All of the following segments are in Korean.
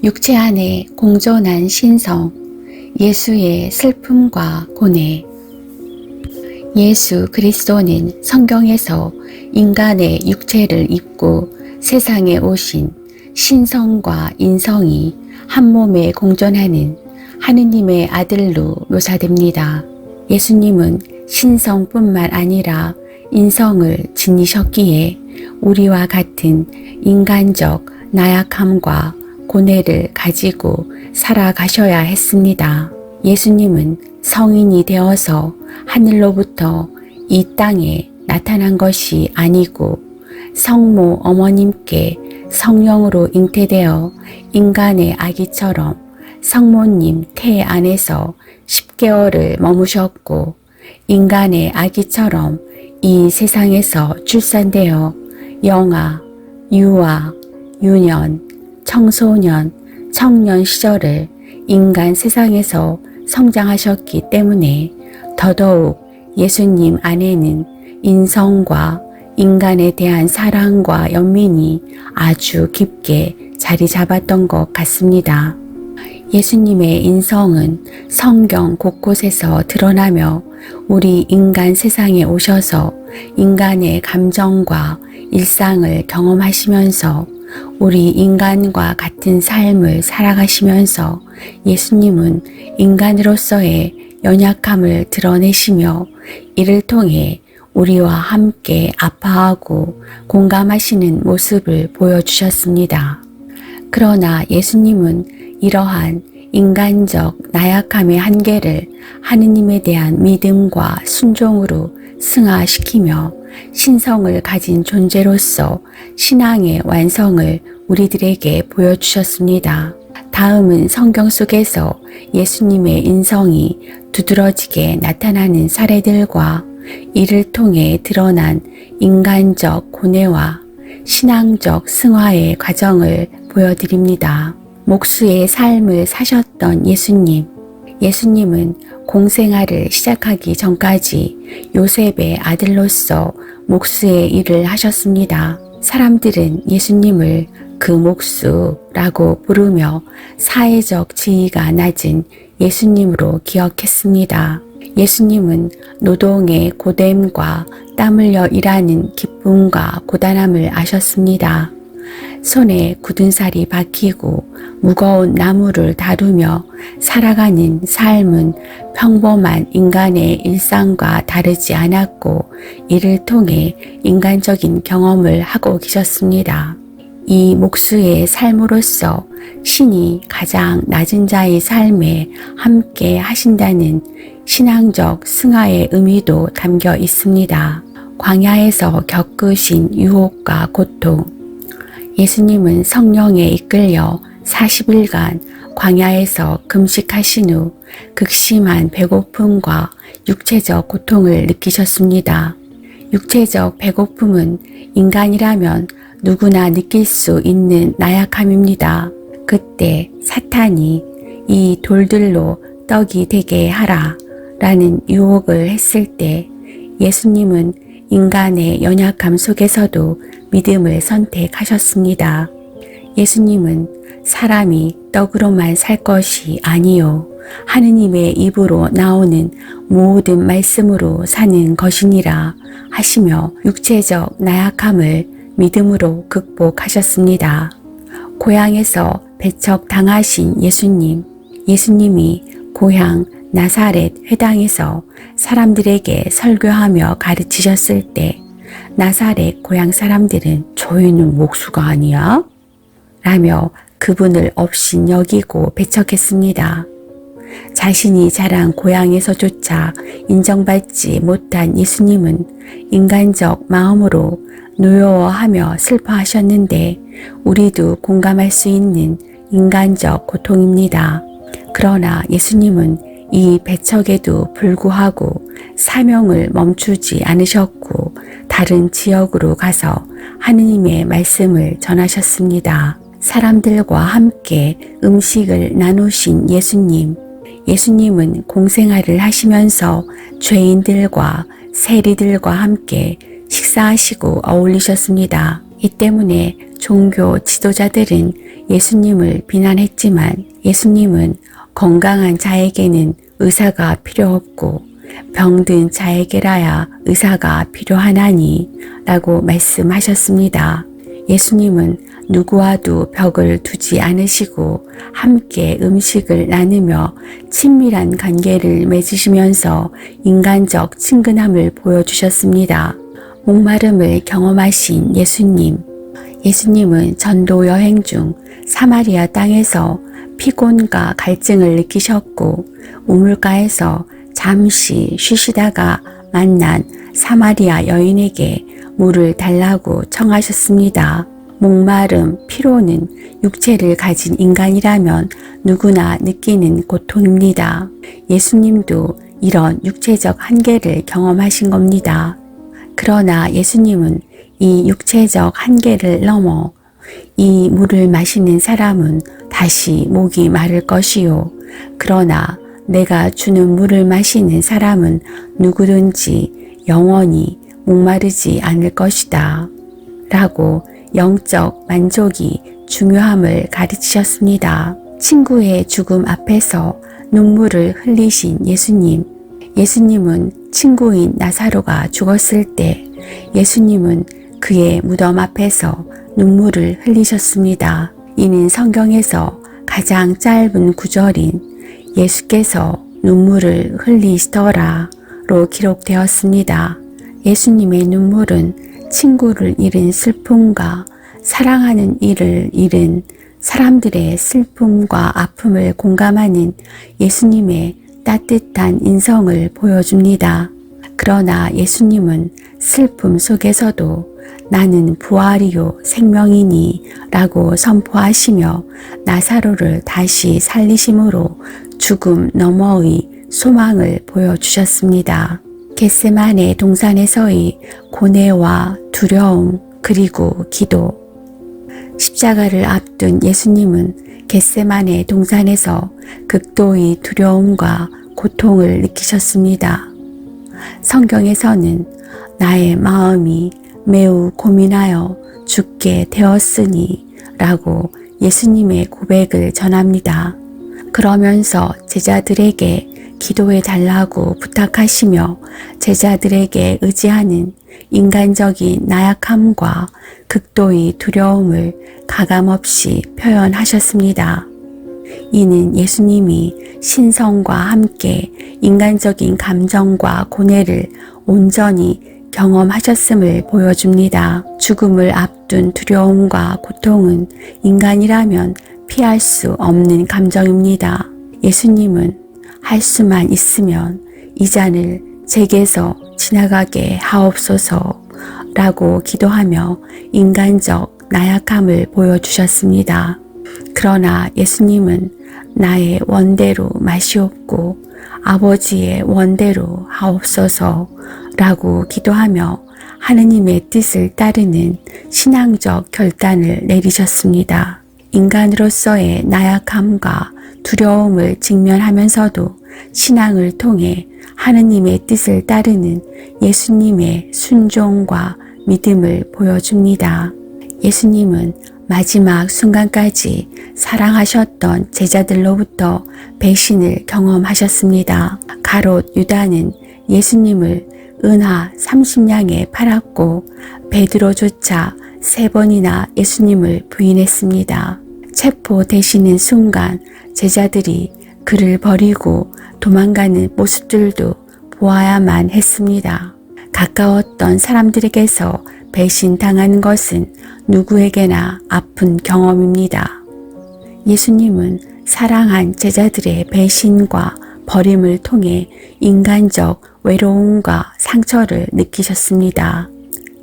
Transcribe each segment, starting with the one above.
육체 안에 공존한 신성, 예수의 슬픔과 고뇌. 예수 그리스도는 성경에서 인간의 육체를 입고 세상에 오신 신성과 인성이 한 몸에 공존하는 하느님의 아들로 묘사됩니다. 예수님은 신성뿐만 아니라 인성을 지니셨기에 우리와 같은 인간적 나약함과 고뇌를 가지고 살아가셔야 했습니다. 예수님은 성인이 되어서 하늘로부터 이 땅에 나타난 것이 아니고 성모 어머님께 성령으로 잉태되어 인간의 아기처럼 성모님 태 안에서 10개월을 머무셨고 인간의 아기처럼 이 세상에서 출산되어 영아, 유아, 유년, 청소년, 청년 시절을 인간 세상에서 성장하셨기 때문에 더더욱 예수님 안에는 인성과 인간에 대한 사랑과 연민이 아주 깊게 자리 잡았던 것 같습니다. 예수님의 인성은 성경 곳곳에서 드러나며 우리 인간 세상에 오셔서 인간의 감정과 일상을 경험하시면서 우리 인간과 같은 삶을 살아가시면서 예수님은 인간으로서의 연약함을 드러내시며 이를 통해 우리와 함께 아파하고 공감하시는 모습을 보여주셨습니다. 그러나 예수님은 이러한 인간적 나약함의 한계를 하느님에 대한 믿음과 순종으로 승화시키며 신성을 가진 존재로서 신앙의 완성을 우리들에게 보여주셨습니다. 다음은 성경 속에서 예수님의 인성이 두드러지게 나타나는 사례들과 이를 통해 드러난 인간적 고뇌와 신앙적 승화의 과정을 보여드립니다. 목수의 삶을 사셨던 예수님. 예수님은 공생활을 시작하기 전까지 요셉의 아들로서 목수의 일을 하셨습니다. 사람들은 예수님을 그 목수라고 부르며 사회적 지위가 낮은 예수님으로 기억했습니다. 예수님은 노동의 고됨과 땀 흘려 일하는 기쁨과 고단함을 아셨습니다. 손에 굳은 살이 박히고 무거운 나무를 다루며 살아가는 삶은 평범한 인간의 일상과 다르지 않았고 이를 통해 인간적인 경험을 하고 계셨습니다. 이 목수의 삶으로서 신이 가장 낮은 자의 삶에 함께 하신다는 신앙적 승화의 의미도 담겨 있습니다. 광야에서 겪으신 유혹과 고통. 예수님은 성령에 이끌려 40일간 광야에서 금식하신 후 극심한 배고픔과 육체적 고통을 느끼셨습니다. 육체적 배고픔은 인간이라면 누구나 느낄 수 있는 나약함입니다. 그때 사탄이 이 돌들로 떡이 되게 하라 라는 유혹을 했을 때 예수님은 인간의 연약함 속에서도 믿음을 선택하셨습니다. 예수님은 사람이 떡으로만 살 것이 아니요 하느님의 입으로 나오는 모든 말씀으로 사는 것이니라 하시며 육체적 나약함을 믿음으로 극복하셨습니다. 고향에서 배척당하신 예수님. 예수님이 고향 나사렛 회당에서 사람들에게 설교하며 가르치셨을 때 나사렛 고향 사람들은 저희는 목수가 아니야? 라며 그분을 업신 여기고 배척했습니다. 자신이 자란 고향에서조차 인정받지 못한 예수님은 인간적 마음으로 노여워하며 슬퍼하셨는데 우리도 공감할 수 있는 인간적 고통입니다. 그러나 예수님은 이 배척에도 불구하고 사명을 멈추지 않으셨고 다른 지역으로 가서 하느님의 말씀을 전하셨습니다. 사람들과 함께 음식을 나누신 예수님. 예수님은 공생활을 하시면서 죄인들과 세리들과 함께 식사하시고 어울리셨습니다. 이 때문에 종교 지도자들은 예수님을 비난했지만 예수님은 건강한 자에게는 의사가 필요 없고 병든 자에게라야 의사가 필요하나니 라고 말씀하셨습니다. 예수님은 누구와도 벽을 두지 않으시고 함께 음식을 나누며 친밀한 관계를 맺으시면서 인간적 친근함을 보여주셨습니다. 목마름을 경험하신 예수님. 예수님은 전도 여행 중 사마리아 땅에서 피곤과 갈증을 느끼셨고 우물가에서 잠시 쉬시다가 만난 사마리아 여인에게 물을 달라고 청하셨습니다. 목마름, 피로는 육체를 가진 인간이라면 누구나 느끼는 고통입니다. 예수님도 이런 육체적 한계를 경험하신 겁니다. 그러나 예수님은 이 육체적 한계를 넘어 이 물을 마시는 사람은 다시 목이 마를 것이요. 그러나 내가 주는 물을 마시는 사람은 누구든지 영원히 목마르지 않을 것이다. 라고 영적 만족이 중요함을 가르치셨습니다. 친구의 죽음 앞에서 눈물을 흘리신 예수님. 예수님은 친구인 나사로가 죽었을 때 예수님은 그의 무덤 앞에서 눈물을 흘리셨습니다. 이는 성경에서 가장 짧은 구절인 예수께서 눈물을 흘리시더라로 기록되었습니다. 예수님의 눈물은 친구를 잃은 슬픔과 사랑하는 이를 잃은 사람들의 슬픔과 아픔을 공감하는 예수님의 따뜻한 인성을 보여줍니다. 그러나 예수님은 슬픔 속에서도 나는 부활이요 생명이니 라고 선포하시며 나사로를 다시 살리심으로 죽음 너머의 소망을 보여주셨습니다. 겟세마네 동산에서의 고뇌와 두려움 그리고 기도. 십자가를 앞둔 예수님은 겟세마네 동산에서 극도의 두려움과 고통을 느끼셨습니다. 성경에서는 나의 마음이 매우 고민하여 죽게 되었으니 라고 예수님의 고백을 전합니다. 그러면서 제자들에게 기도해 달라고 부탁하시며 제자들에게 의지하는 인간적인 나약함과 극도의 두려움을 가감없이 표현하셨습니다. 이는 예수님이 신성과 함께 인간적인 감정과 고뇌를 온전히 경험하셨음을 보여줍니다. 죽음을 앞둔 두려움과 고통은 인간이라면 피할 수 없는 감정입니다. 예수님은 할 수만 있으면 이 잔을 제게서 지나가게 하옵소서 라고 기도하며 인간적 나약함을 보여주셨습니다. 그러나 예수님은 나의 원대로 마시옵고 아버지의 원대로 하옵소서 라고 기도하며 하느님의 뜻을 따르는 신앙적 결단을 내리셨습니다. 인간으로서의 나약함과 두려움을 직면하면서도 신앙을 통해 하느님의 뜻을 따르는 예수님의 순종과 믿음을 보여줍니다. 예수님은 마지막 순간까지 사랑하셨던 제자들로부터 배신을 경험하셨습니다. 가롯 유다는 예수님을 은하 30냥에 팔았고 베드로조차 3번이나 예수님을 부인했습니다. 체포되시는 순간 제자들이 그를 버리고 도망가는 모습들도 보아야만 했습니다. 가까웠던 사람들에게서 배신당하는 것은 누구에게나 아픈 경험입니다. 예수님은 사랑한 제자들의 배신과 버림을 통해 인간적 외로움과 상처를 느끼셨습니다.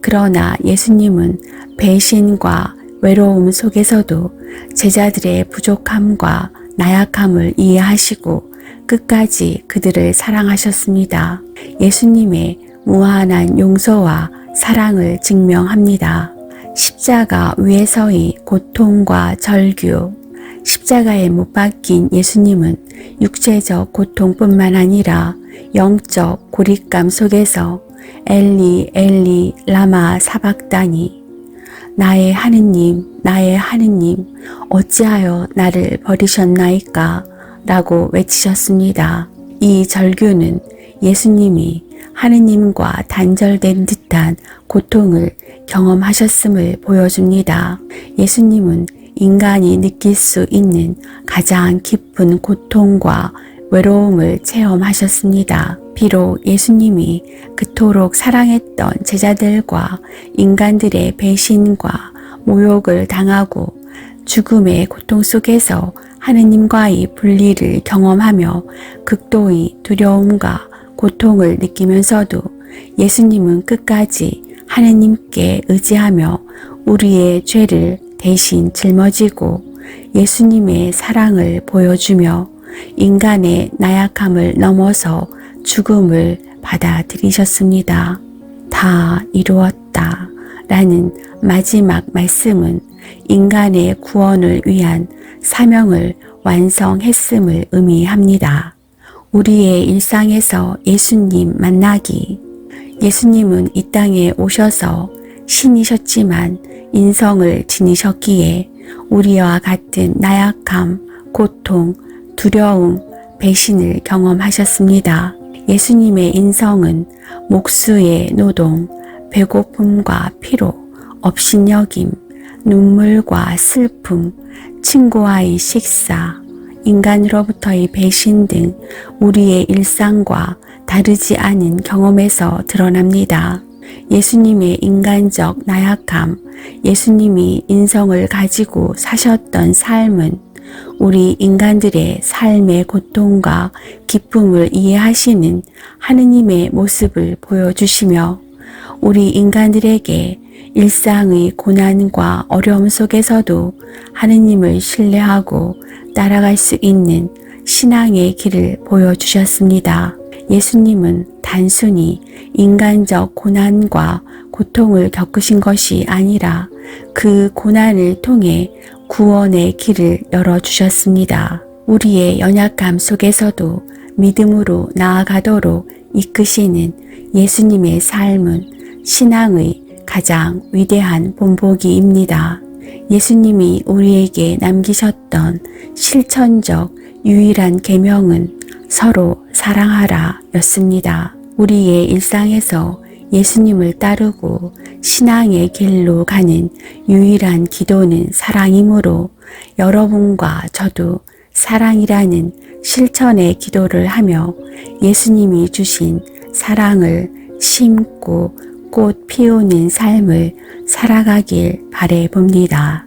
그러나 예수님은 배신과 외로움 속에서도 제자들의 부족함과 나약함을 이해하시고 끝까지 그들을 사랑하셨습니다. 예수님의 무한한 용서와 사랑을 증명합니다. 십자가 위에서의 고통과 절규. 십자가에 못 박힌 예수님은 육체적 고통뿐만 아니라 영적 고립감 속에서 엘리 엘리 라마 사박다니 나의 하느님, 나의 하느님, 어찌하여 나를 버리셨나이까? 라고 외치셨습니다. 이 절규는 예수님이 하느님과 단절된 듯한 고통을 경험하셨음을 보여줍니다. 예수님은 인간이 느낄 수 있는 가장 깊은 고통과 외로움을 체험하셨습니다. 비록 예수님이 그토록 사랑했던 제자들과 인간들의 배신과 모욕을 당하고 죽음의 고통 속에서 하느님과의 분리를 경험하며 극도의 두려움과 고통을 느끼면서도 예수님은 끝까지 하느님께 의지하며 우리의 죄를 대신 짊어지고 예수님의 사랑을 보여주며 인간의 나약함을 넘어서 죽음을 받아들이셨습니다. 다 이루었다 라는 마지막 말씀은 인간의 구원을 위한 사명을 완성했음을 의미합니다. 우리의 일상에서 예수님 만나기. 예수님은 이 땅에 오셔서 신이셨지만 인성을 지니셨기에 우리와 같은 나약함, 고통, 두려움, 배신을 경험하셨습니다. 예수님의 인성은 목수의 노동, 배고픔과 피로, 업신여김, 눈물과 슬픔, 친구와의 식사, 인간으로부터의 배신 등 우리의 일상과 다르지 않은 경험에서 드러납니다. 예수님의 인간적 나약함, 예수님이 인성을 가지고 사셨던 삶은 우리 인간들의 삶의 고통과 기쁨을 이해하시는 하느님의 모습을 보여주시며 우리 인간들에게 일상의 고난과 어려움 속에서도 하느님을 신뢰하고 따라갈 수 있는 신앙의 길을 보여주셨습니다. 예수님은 단순히 인간적 고난과 고통을 겪으신 것이 아니라 그 고난을 통해 구원의 길을 열어주셨습니다. 우리의 연약함 속에서도 믿음으로 나아가도록 이끄시는 예수님의 삶은 신앙의 가장 위대한 본보기입니다. 예수님이 우리에게 남기셨던 실천적 유일한 계명은 서로 사랑하라 였습니다. 우리의 일상에서 예수님을 따르고 신앙의 길로 가는 유일한 기도는 사랑이므로 여러분과 저도 사랑이라는 실천의 기도를 하며 예수님이 주신 사랑을 심고 꽃 피우는 삶을 살아가길 바라봅니다.